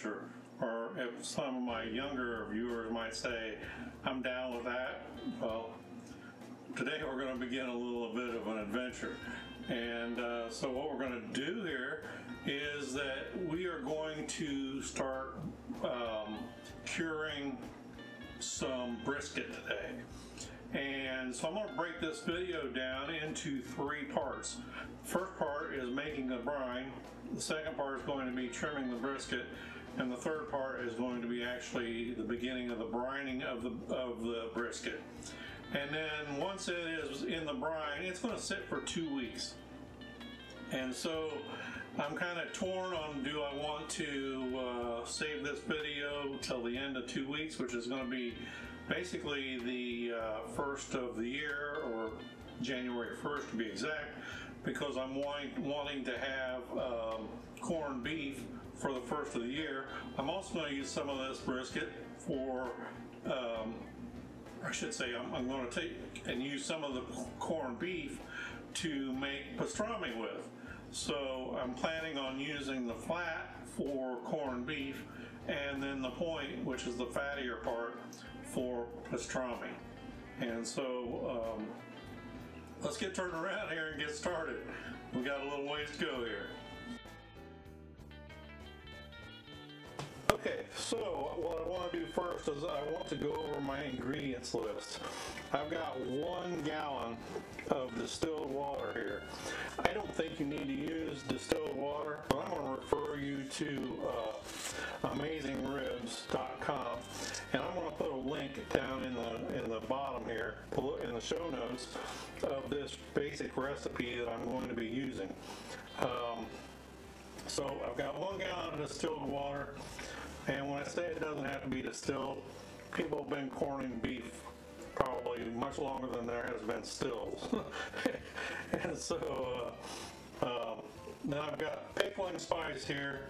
adventure. Or if some of my younger viewers might say, I'm down with that, well, today we're going to begin a little bit of an adventure. And so what we're going to do here is that we are going to start curing some brisket today. And so I'm going to break this video down into 3 parts. The first part is making the brine, the second part is going to be trimming the brisket, and the third part is going to be actually the beginning of the brining of the brisket. And then once it is in the brine, it's going to sit for 2 weeks. And so I'm kind of torn on, do I want to save this video till the end of 2 weeks, which is going to be basically the first of the year, or January 1st to be exact, because I'm wanting to have corned beef for the first of the year. I'm also going to use some of this brisket for, I should say, I'm going to take and use some of the corned beef to make pastrami with. So I'm planning on using the flat for corned beef, and then the point, which is the fattier part, for pastrami. And so let's get turned around here and get started. We got a little ways to go here. Okay, so what I want to do first is I want to go over my ingredients list. I've got 1 gallon of distilled water here. I don't think you need to use distilled water, but I'm going to refer you to AmazingRibs.com, and I'm going to put a link down in the bottom here, in the show notes, of this basic recipe that I'm going to be using. So I've got 1 gallon of distilled water. And when I say it doesn't have to be distilled, people have been corning beef probably much longer than there has been stills. And so now I've got pickling spice here,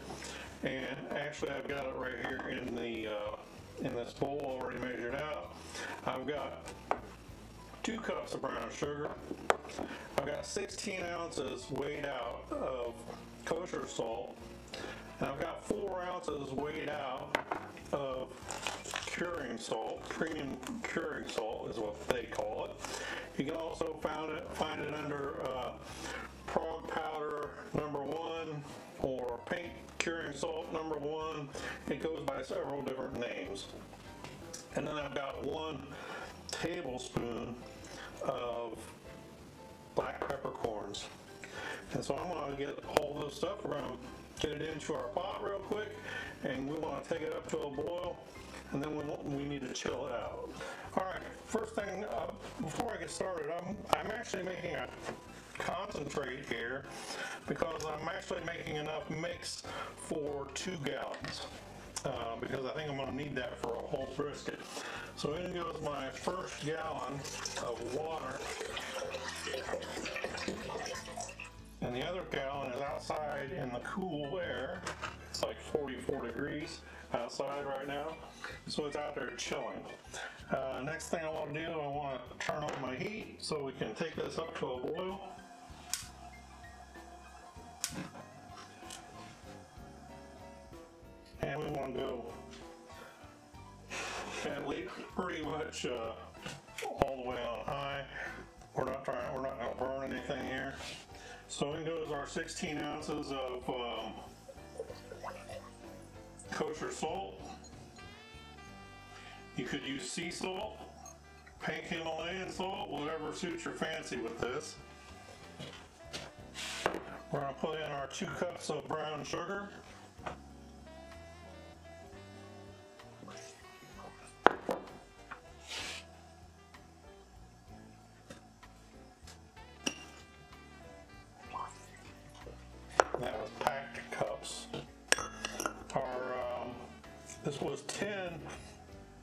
and actually I've got it right here in this bowl already measured out. I've got 2 cups of brown sugar. I've got 16 ounces weighed out of kosher salt. And I've got 4 ounces weighed out of curing salt. Premium curing salt is what they call it. You can also find it under prog powder #1 or pink curing salt #1. It goes by several different names. And then I've got 1 tablespoon of black peppercorns. And so I'm going to get all this stuff, we're going to get it into our pot real quick, and we want to take it up to a boil, and then we need to chill it out. Alright, first thing, before I get started, I'm actually making a concentrate here because I'm actually making enough mix for 2 gallons. Because I think I'm going to need that for a whole brisket. So in goes my first gallon of water. And the other gallon is outside in the cool air. It's like 44 degrees outside right now, so it's out there chilling. Next thing I want to do, I want to turn on my heat so we can take this up to a boil. And we want to go at least pretty much all the way on high. We're not going to burn anything here. So in goes our 16 ounces of kosher salt. You could use sea salt, pink Himalayan salt, whatever suits your fancy with this. We're going to put in our 2 cups of brown sugar. That was packed cups. This was 10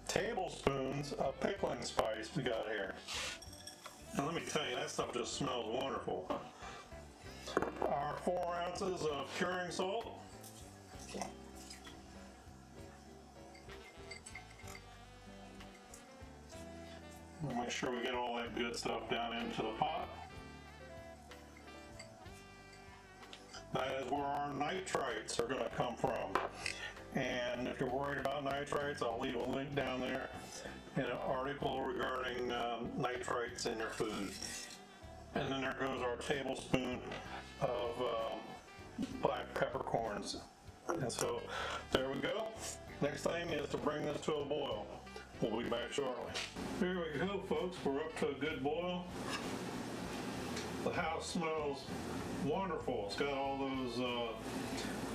tablespoons of pickling spice we got here. And let me tell you, that stuff just smells wonderful. Our 4 ounces of curing salt. We'll make sure we get all that good stuff down into the pot. That is where our nitrites are going to come from. And if you're worried about nitrites, I'll leave a link down there in an article regarding nitrites in your food. And then there goes our tablespoon of black peppercorns. And so there we go. Next thing is to bring this to a boil. We'll be back shortly. Here we go, folks. We're up to a good boil. The house smells wonderful. It's got all those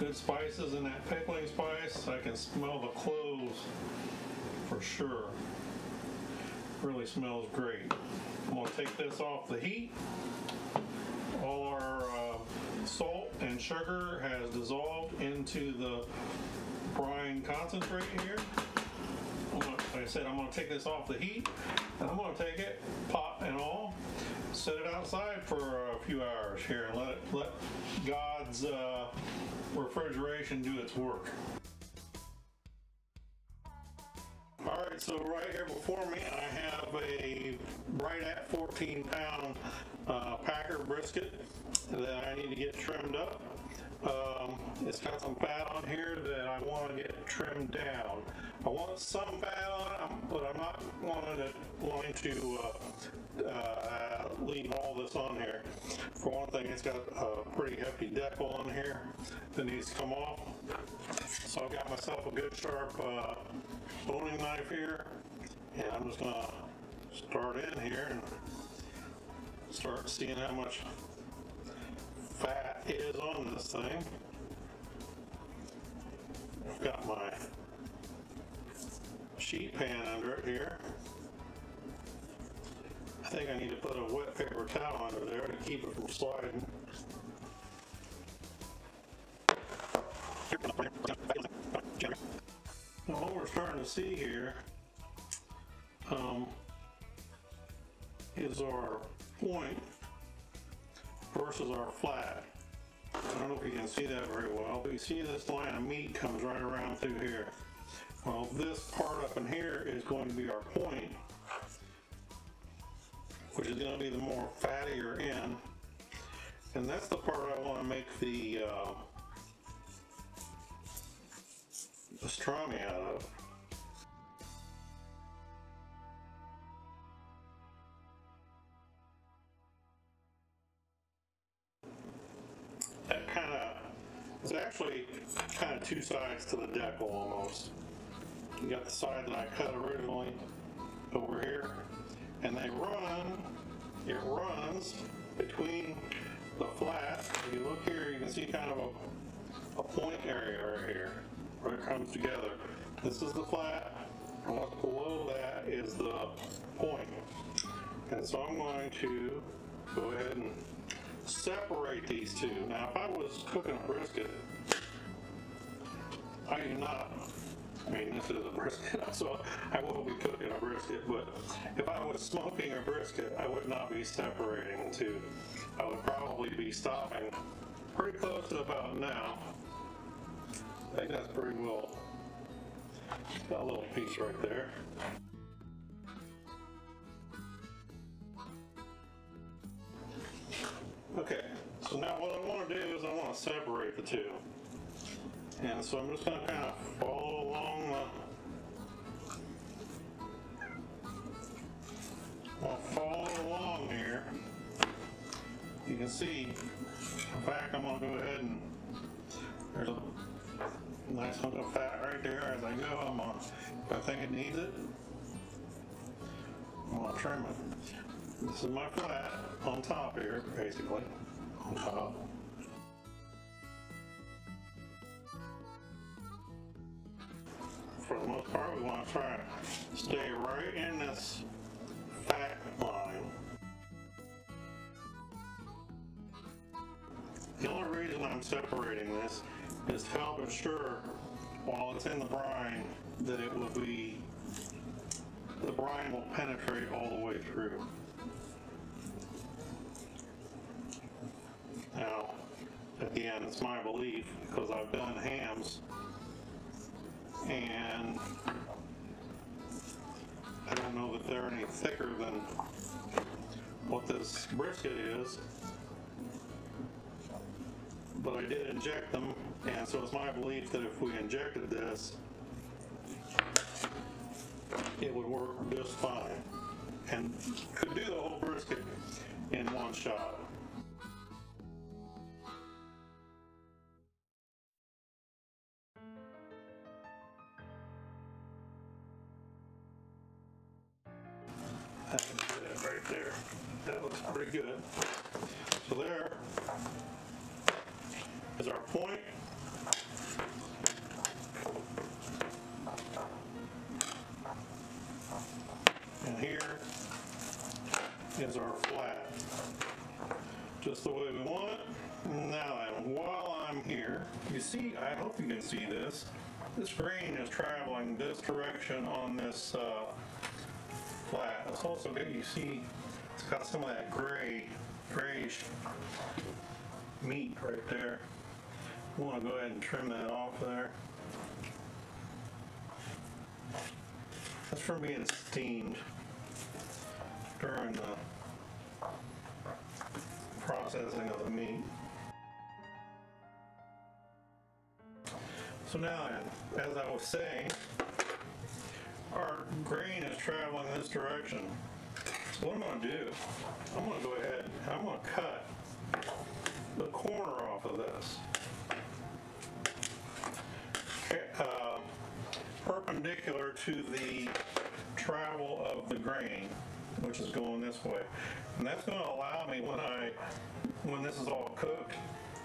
good spices in that pickling spice. I can smell the cloves for sure. Really smells great. I'm going to take this off the heat. All our salt and sugar has dissolved into the brine concentrate here. Like I said, I'm going to take this off the heat, and I'm going to take it, pot and all, set it outside for a few hours here and let God's refrigeration do its work. Alright, so right here before me I have a right at 14-pound Packer brisket that I need to get trimmed up. It's got some fat on here that I want to get trimmed down. I want some fat on it, but I'm not wanting to leave all this on here. For one thing, it's got a pretty hefty decal on here that needs to come off. So I've got myself a good sharp boning knife here, and I'm just going to start in here and start seeing how much fat is on this thing. I've got my sheet pan under it here. I think I need to put a wet paper towel under there to keep it from sliding. Now what we're starting to see here is our point versus our flat. I don't know if you can see that very well, but you see this line of meat comes right around through here. Well, this part up in here is going to be our point, which is going to be the more fattier end, and that's the part I want to make the pastrami out of. That kind of, it's actually kind of two sides to the decal almost. You got the side that I cut originally over here, and it runs between the flat. If you look here, you can see kind of a point area right here where it comes together. This is the flat, and what's below that is the point. And so I'm going to go ahead and separate these two. Now, if I was cooking a brisket, I do not, I mean, this is a brisket, so I will be cooking a brisket, but if I was smoking a brisket, I would not be separating the two. I would probably be stopping pretty close to about now. I think that's pretty well. Got a little piece right there. Okay, so now what I want to do is I want to separate the two. And so I'm just going to kind of follow along here. You can see, in fact, I'm going to go ahead and there's a nice hunk of fat right there. As I go, if I think it needs it, I'm going to trim it. This is my flat on top here, basically, on top. For the most part, we want to try to stay right in this fat line. The only reason I'm separating this is to help ensure while it's in the brine that it will be, the brine will penetrate all the way through. Now, again, it's my belief because I've done hams and I don't know that they're any thicker than what this brisket is, but I did inject them And so it's my belief that if we injected this, it would work just fine and could do the whole brisket in one shot. I can do that right there. That looks pretty good. So there is our point. And here is our flat. Just the way we want it. Now then, while I'm here, you see, I hope you can see this. This grain is traveling this direction on this flat. It's also good, you see, it's got some of that grayish meat right there. I want to go ahead and trim that off there. That's from being steamed during the processing of the meat. So now, as I was saying, our grain is traveling this direction. So what I'm going to do, I'm going to go ahead, I'm going to cut the corner off of this. Perpendicular to the travel of the grain, which is going this way. And that's going to allow me, when this is all cooked,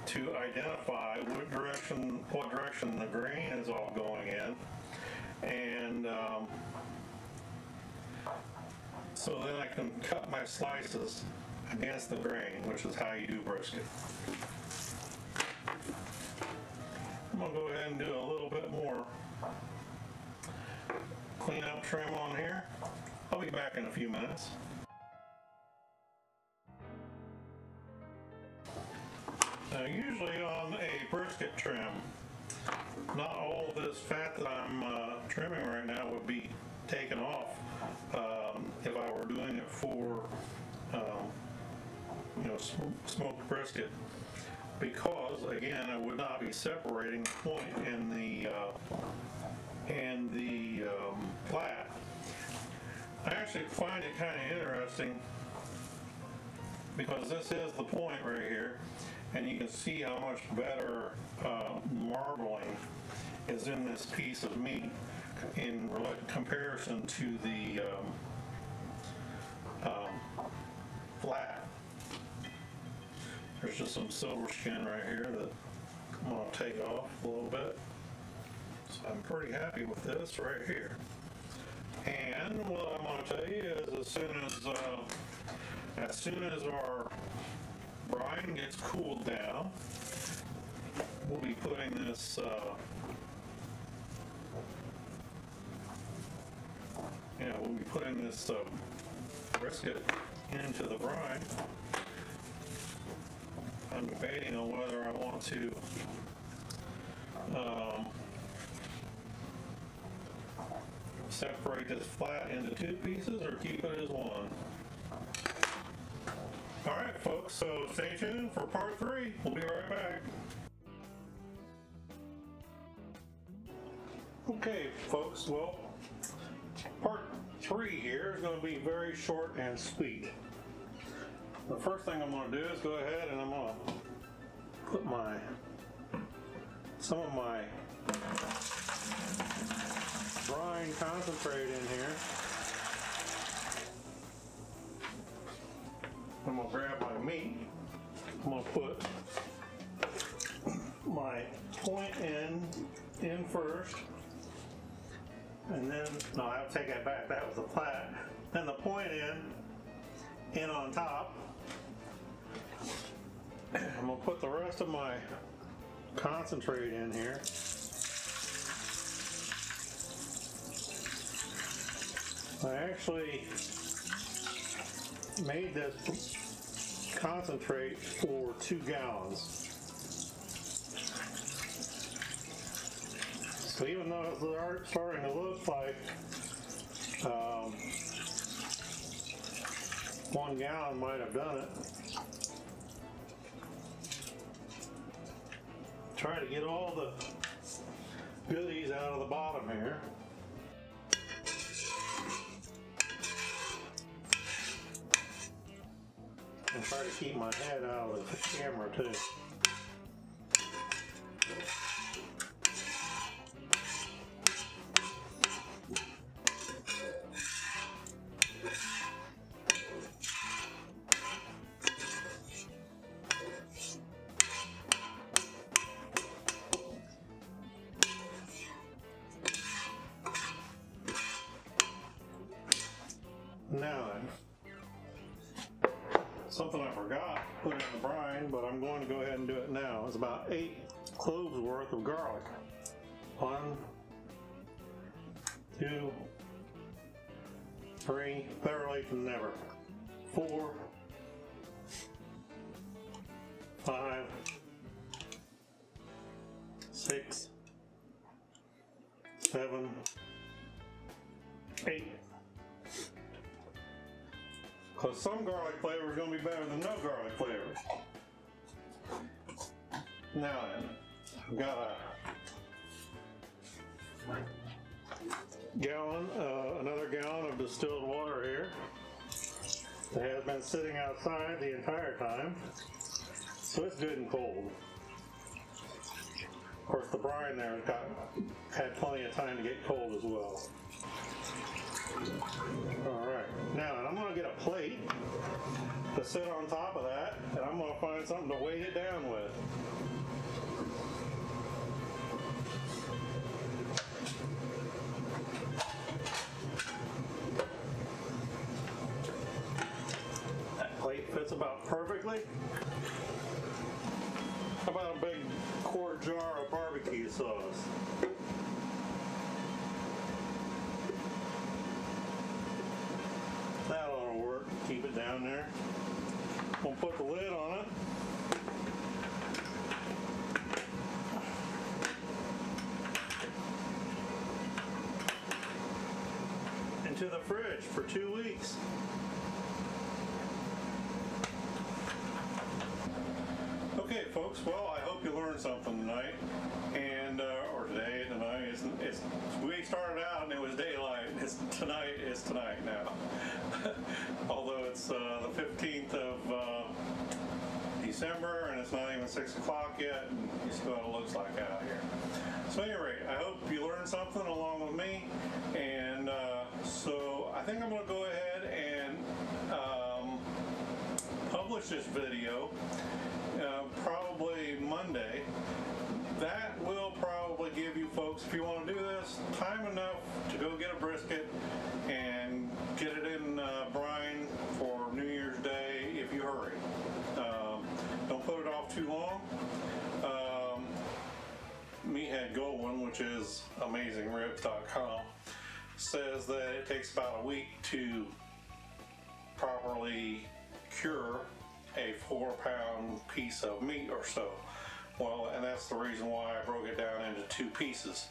to identify what direction the grain is all going in. And so then I can cut my slices against the grain, which is how you do brisket. I'm going to go ahead and do a little bit more clean up trim on here. I'll be back in a few minutes. Now usually on a brisket trim, not all of this fat that I'm trimming right now would be taken off if I were doing it for smoked brisket, because again I would not be separating the point in the flat. I actually find it kind of interesting because this is the point right here, and you can see how much better marbling is in this piece of meat in comparison to the flat. There's just some silver skin right here that I'm going to take off a little bit. So I'm pretty happy with this right here. And what I'm going to tell you is as soon as our brine gets cooled down, we'll be putting this brisket into the brine. I'm debating on whether I want to separate this flat into two pieces or keep it as one. Alright folks, so stay tuned for part 3. We'll be right back. Okay folks, well, part 3 here is going to be very short and sweet. The first thing I'm going to do is go ahead and I'm going to put some of my brine concentrate in here. I'm going to grab my meat. I'm going to put my point in first. And then, no, I'll take that back. That was the flat. Then the point in on top. I'm going to put the rest of my concentrate in here. I actually made this concentrate for 2 gallons. So even though it's starting to look like 1 gallon might have done it, try to get all the goodies out of the bottom here. And try to keep my head out of the camera too. Now then, something I forgot to put in the brine, but I'm going to go ahead and do it now. It's about 8 cloves worth of garlic. 1, 2, 3, better late than never. 4, 5, 6, 7, 8. Because some garlic flavor is going to be better than no garlic flavor. Now then, I've got a gallon, another gallon of distilled water here. It has been sitting outside the entire time, so it's good and cold. Of course, the brine there had plenty of time to get cold as well. Alright, now I'm going to get a plate to sit on top of that, and I'm going to find something to weight it down with. That plate fits about perfectly. How about a big quart jar of barbecue sauce? That ought to work. Keep it down there. We'll put the lid on it. Into the fridge for 2 weeks. Okay, folks. Well, I hope you learned something tonight, and or today, tonight. We started out and it was daylight. Tonight is tonight now. Although it's the 15th of December and it's not even 6 o'clock yet, and you see what it looks like out here. So at any rate, I hope you learned something along with me, and so I think I'm going to go ahead and publish this video probably Monday. That will probably give you folks, if you want to do this, time enough to go get a brisket and get it in brine for New Year's Day if you hurry. Don't put it off too long. Meathead Goldwyn, which is AmazingRibs.com, says that it takes about a week to properly cure a 4-pound piece of meat or so. Well, and that's the reason why I broke it down into 2 pieces,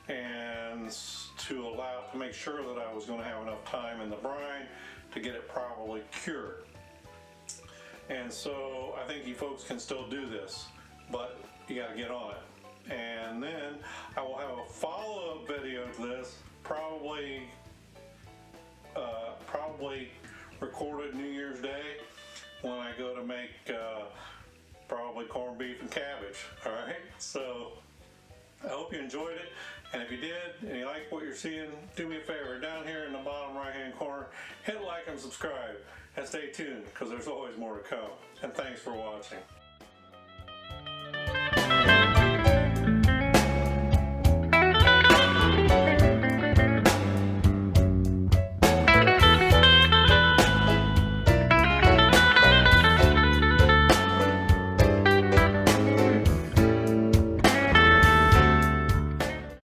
and to make sure that I was going to have enough time in the brine to get it properly cured. And so I think you folks can still do this, but you got to get on it. And then I will have a follow-up video to this, probably recorded New Year's Day, when I go to make probably corned beef and cabbage. Alright, so I hope you enjoyed it, and if you did and you like what you're seeing, do me a favor, down here in the bottom right hand corner, hit like and subscribe, and stay tuned because there's always more to come. And thanks for watching.